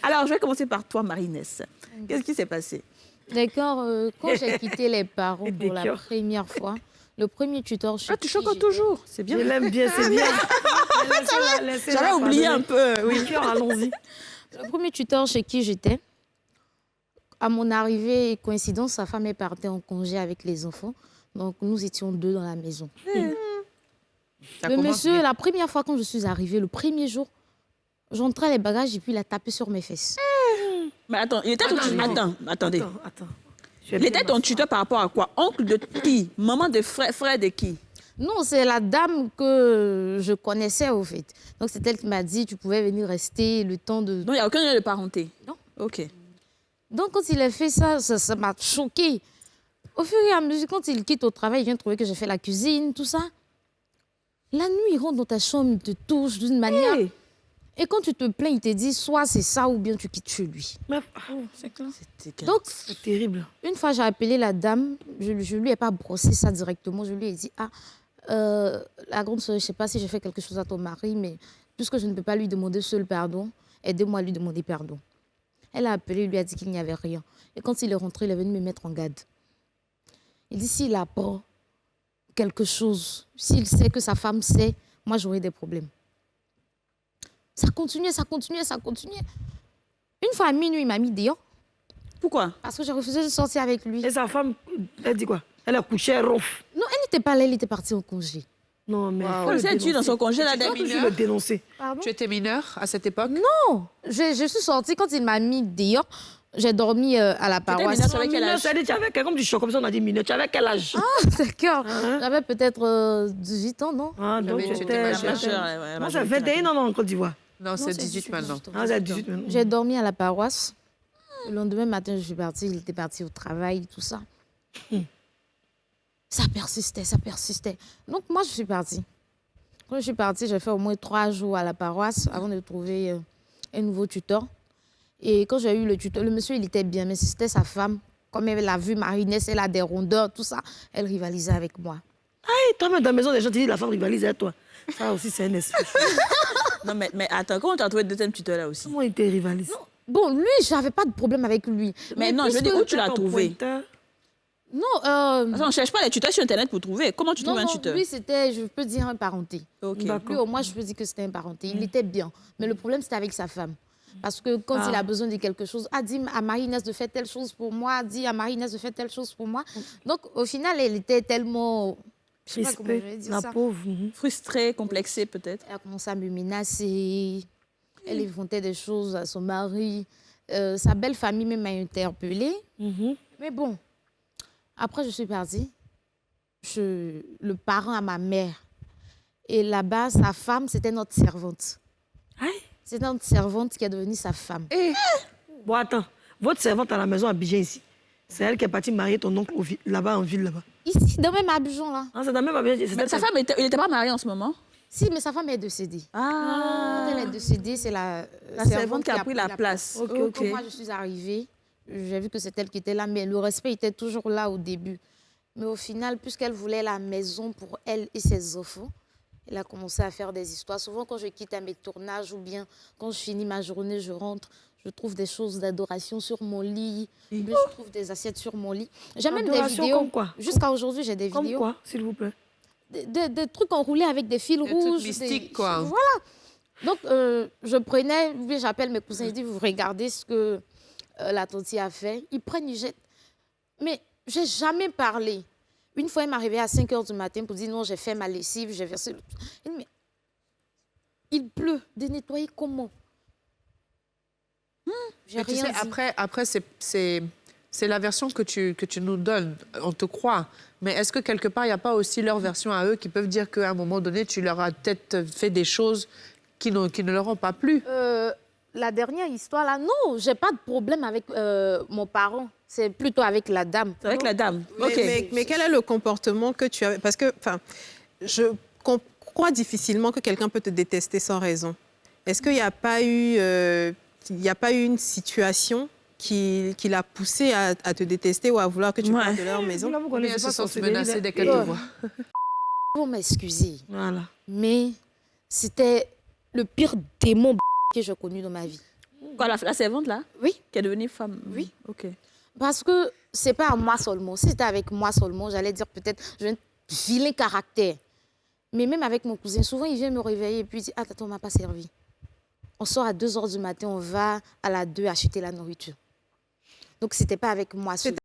Alors, je vais commencer par toi, Marie-Inès. Qu'est-ce qui s'est passé? D'accord, quand j'ai quitté les parents pour la première fois, le premier tuteur chez Ah, tu choques toujours. C'est bien. Je l'aime bien, c'est bien. J'avais oublié un peu. Oui, allons-y. Le premier tuteur chez qui j'étais, à mon arrivée, coïncidence, sa femme est partie en congé avec les enfants. Donc, nous étions 2 dans la maison. Le monsieur, la première fois quand je suis arrivée, le premier jour, j'entrais les bagages et puis il a tapé sur mes fesses. Mais attends, il était attendez. Attends. Il était ton tuteur par rapport à quoi? Oncle de qui? Maman de frère de qui? Non, c'est la dame que je connaissais, au fait. Donc, c'est elle qui m'a dit, tu pouvais venir rester le temps de... Donc, il n'y a aucun lien de parenté? Non. OK. Donc, quand il a fait ça, ça m'a choquée. Au fur et à mesure, quand il quitte au travail, il vient trouver que j'ai fait la cuisine, tout ça. La nuit, il rentre dans ta chambre, il te touche d'une manière... Hey. Et quand tu te plains, il te dit, soit c'est ça ou bien tu quittes chez lui. C'est clair. Donc, c'est terrible. une fois, j'ai appelé la dame. Je ne lui ai pas brossé ça directement. Je lui ai dit, la grande soeur, je ne sais pas si j'ai fait quelque chose à ton mari, mais puisque je ne peux pas lui demander seul pardon, aidez-moi à lui demander pardon. Elle a appelé, lui a dit qu'il n'y avait rien. Et quand il est rentré, il est venu me mettre en garde. Il dit, s'il apprend quelque chose, s'il sait que sa femme sait, moi, j'aurai des problèmes. Ça continuait. Une fois à minuit, il m'a mis dehors. Pourquoi? Parce que j'ai refusé de sortir avec lui. Et sa femme, elle dit quoi? Elle a couché, elle ronfle. Non, elle n'était pas là, elle était partie en congé. Non, mais Wow. Elle s'est tuée dans son congé, là, il faut le dénoncer. Pardon? Tu étais mineure à cette époque? Non, je suis sortie quand il m'a mis dehors. J'ai dormi à la paroisse. mineure, avec quel âge? Ça dit, tu avais comme du choc, comme ça on a dit mineur. Tu avais quel âge? D'accord. J'avais peut-être 18 ans, non? Ah, donc tu étais j'étais... majeure. Moi, j'ai 21 ans en Côte d'Ivoire. Non, c'est 18 maintenant. Ah, j'ai 18 maintenant. J'ai dormi à la paroisse. Le lendemain matin, je suis partie. Il était parti au travail, tout ça. Ça persistait. Donc, moi, je suis partie. Quand je suis partie, j'ai fait au moins 3 jours à la paroisse avant de trouver un nouveau tuteur. Et quand j'ai eu le tuteur, le monsieur, il était bien, mais c'était sa femme. Comme elle l'a vu, Marie-Inès, elle a des rondeurs, tout ça. Elle rivalisait avec moi. Hey, toi-même, dans la maison, les gens te disent la femme rivalise avec toi. Ça aussi, c'est un esprit. Non, mais attends, comment tu as trouvé le deuxième tuteur là aussi? Comment il te rivalise? Bon, lui, j'avais pas de problème avec lui. Mais non, je veux dire, où tu l'as trouvé? Non, Attends, on ne cherche pas les tuteurs sur Internet pour trouver. Comment tu trouves un tuteur? lui, c'était, je peux dire, un parenté. Ok. Lui, au moins, je peux dire que c'était un parenté. Il était bien. Mais le problème, c'était avec sa femme. Parce que quand il a besoin de quelque chose, dit à Marie-Inès de faire telle chose pour moi, dit à Marie-Inès de faire telle chose pour moi. Donc, au final, elle était tellement... Je sais pas comment je vais dire la ça. pauvre. Frustrée, complexée peut-être. Elle a commencé à me menacer. Elle inventait des choses à son mari. Sa belle famille même m'a interpellée. Mais bon, après, je suis partie. Le parent à ma mère. Et là-bas, sa femme, c'était notre servante. C'est notre servante qui est devenue sa femme. Bon, attends. Votre servante à la maison à Abidjan ici, c'est elle qui est partie marier ton oncle là-bas, en ville, là-bas. Ici, dans même Abidjan, là. Ah, c'est dans le même Abidjan. Mais sa femme, il n'était pas marié en ce moment? Si, mais sa femme est décédée. Ah. Quand elle est décédée, c'est la servante qui a pris la place. Ok. Quand moi, je suis arrivée, j'ai vu que c'est elle qui était là, mais le respect était toujours là au début. Mais au final, puisqu'elle voulait la maison pour elle et ses enfants, elle a commencé à faire des histoires. Souvent, quand je quitte à mes tournages ou bien quand je finis ma journée, je rentre, je trouve des choses d'adoration sur mon lit. Ou bien je trouve des assiettes sur mon lit. J'ai même des vidéos. Comme quoi? Jusqu'à aujourd'hui, j'ai des comme vidéos. Comme quoi, s'il vous plaît? Des trucs enroulés avec des fils rouges. Des trucs mystiques, quoi. Voilà. Donc, je prenais, ou bien j'appelle mes cousins et dis, vous regardez ce que la tante a fait. Ils prennent, ils jettent. Mais je n'ai jamais parlé. Une fois, il m'est arrivé à 5 h du matin pour dire non, j'ai fait ma lessive, j'ai versé le... Il dit, mais il pleut, de nettoyer comment? J'ai rien dit. Après c'est la version que tu nous donnes. On te croit. Mais est-ce que quelque part, il n'y a pas aussi leur version à eux qui peuvent dire qu'à un moment donné, tu leur as peut-être fait des choses qui ne leur ont pas plu? La dernière histoire, là, non, j'ai pas de problème avec mon parent. C'est plutôt avec la dame. C'est avec la dame. Mais quel est le comportement que tu as? Parce que, je crois difficilement que quelqu'un peut te détester sans raison. Est-ce qu'il n'y a pas eu une situation qui l'a poussé à te détester ou à vouloir que tu partes de leur maison? Mais elles se sentent menacées dès qu'elles te voient. Vous m'excusez, Voilà. mais c'était le pire démon que j'ai connu dans ma vie. Quoi, la servante là? Oui. Qui est devenue femme? Oui. Ok. Parce que c'est pas à moi seulement. Si c'était avec moi seulement, j'allais dire peut-être j'ai un vilain caractère. Mais même avec mon cousin, souvent il vient me réveiller et puis il dit: ah, tata, on m'a pas servi. On sort à 2 h du matin, on va à la 2 acheter la nourriture. Donc c'était pas avec moi seulement.